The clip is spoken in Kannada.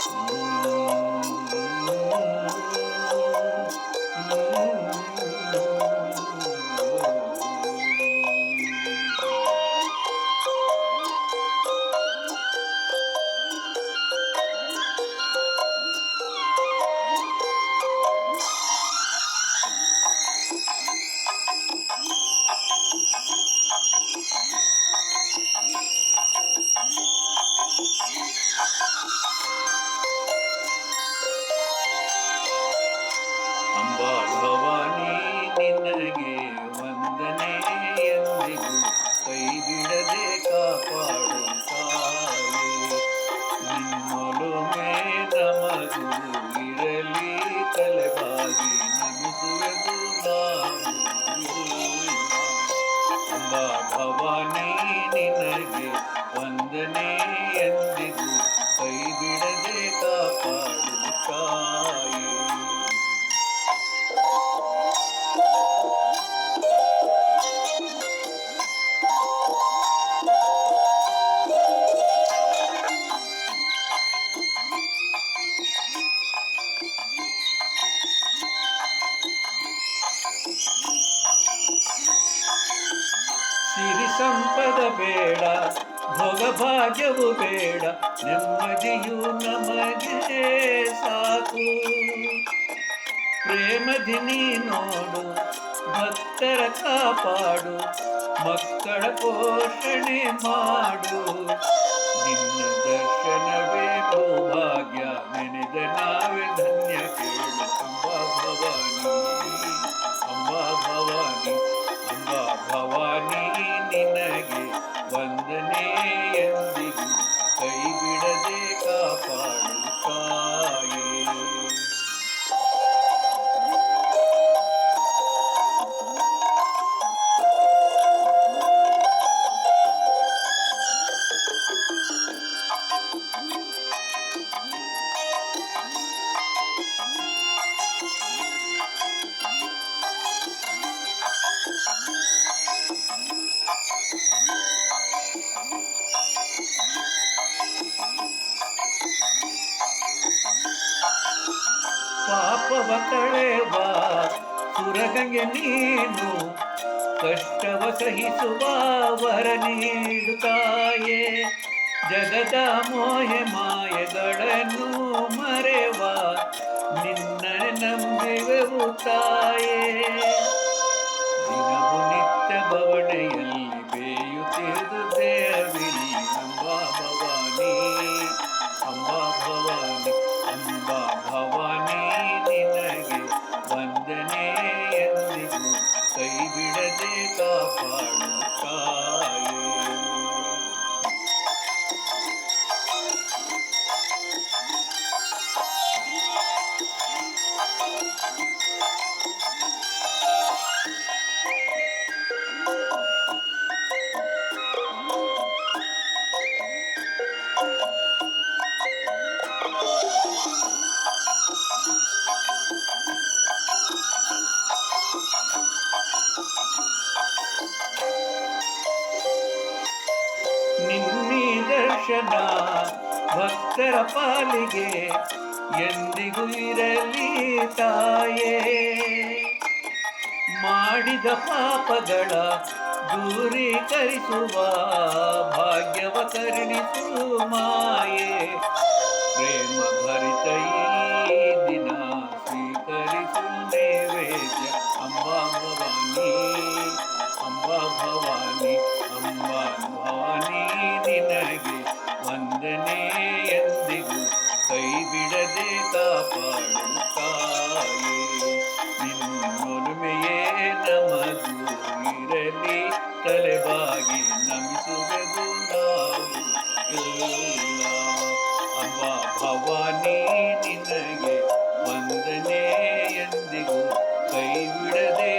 ಅಂಬಾ ಭವಾನಿ ನಿನಗೆ ವಂದನೆ ಎಂದಿಗೂ ಕೈ ಬಿಡದೆ ಕಾಪಾಡು ತಾಯಿ. ನಿನ್ನೊಲುಮೆ ನಮಗೂ ಇರಲಿ ತಲೆಬಾಗಿ ನಮಿಸುವೆವು ನಾವು. ಅಂಬಾ ಭವಾನಿ ನಿನಗೆ ವಂದನೆ ಎಂದಿಗೂ ಕೈ ಬಿಡದೆ ಕಾಪಾಡು ತಾಯಿ. ಸಿರಿ ಸಂಪದ ಬೇಡ, ಭೋಗ ಭಾಗ್ಯವು ಬೇಡ, ನೆಮ್ಮದಿಯು ನಮಗೆ ಸಾಕು. ಪ್ರೇಮದಿ ನೀ ನೋಡು, ಭಕ್ತರ ಕಾಪಾಡು, ಮಕ್ಕಳ ಪೋಷಣೆ ಮಾಡು. ನಿನ್ನ ದರ್ಶನವೇ ಸೌಭಾಗ್ಯ, ನೆನೆದ ನಾವೇ ಧನ್ಯ ಕೇಳು. ಅಂಬಾ ಭವಾನಿ, ಅಂಬಾ ಭವಾನಿ, ಅಂಬಾ ಭವಾನಿ ನಿನಗೆ ವಂದನೆ ಎಂದಿಗೂ ಕೈ ಬಿಡದೆ ಕಾಪಾಡು ತಾಯೇ. ಪಾಪವ ಕಳೆವ ಸುರಗಂಗೆ ನೀನು, ಕಷ್ಟವ ಸಹಿಸುವ ವರ ನೀಡುತ್ತಾಯೇ. ಜಗದ ಮೋಹೆ ಮಾಯೆಗಳನ್ನು ಮರೆವ ನಿನ್ನ ನಂಬಿವೆವು ತಾಯೇ. ದಿನವು ನಿತ್ಯ ಬವಣೆಯಲ್ಲಿ ಬೇಯುತ್ತಿರುವುದು ದೇವಿನಿ. ಅಂಬಾ ಭವಾನಿ, ಅಂಬಾ ಭವಾನಿ, ಅಂಬಾ ಭವಾನಿ ನಿನಗೆ ವಂದನೆ ಎಂದಿಗೂ ಕೈ ಬಿಡದೆ ಕಾಪಾಡು ತಾಯೇ. ನಿನ್ನೀ ದರ್ಶನ ಭಕ್ತರ ಪಾಲಿಗೆ ಎಂದಿಗೂ ಇರಲಿ ತಾಯೇ. ಮಾಡಿದ ಪಾಪಗಳ ದೂರೀಕರಿಸುವ ಭಾಗ್ಯವ ಕರುಣಿಸು ಮಾಯೆ. ಪ್ರೇಮ ಭರಿತ ಈ ದಿನ ಸ್ವೀಕರಿಸು ನೈವೇದ್ಯ. ಅಂಬಾ ಭವಾನಿ, ಅಂಬಾ ಭವಾನಿ, ಅಂಬಾ ಭವಾನಿ ನಿನಗೆ ವಂದನೆ ಎಂದಿಗೂ ಕೈ ಬಿಡದೆ ಕಾಪಾಡು ತಾಯೇ. ನಿನ್ನೊಲುಮೆಯೇ ನಮಗೂ ಇರಲಿ ತಲೆಬಾಗಿ ನಮಿಸುವೆವು ನಾವು ಎಲ್ಲ. ಅಂಬಾ ಭವಾನಿ ನಿನಗೆ ವಂದನೆ ಎಂದಿಗೂ ಕೈ ಬಿಡದೆ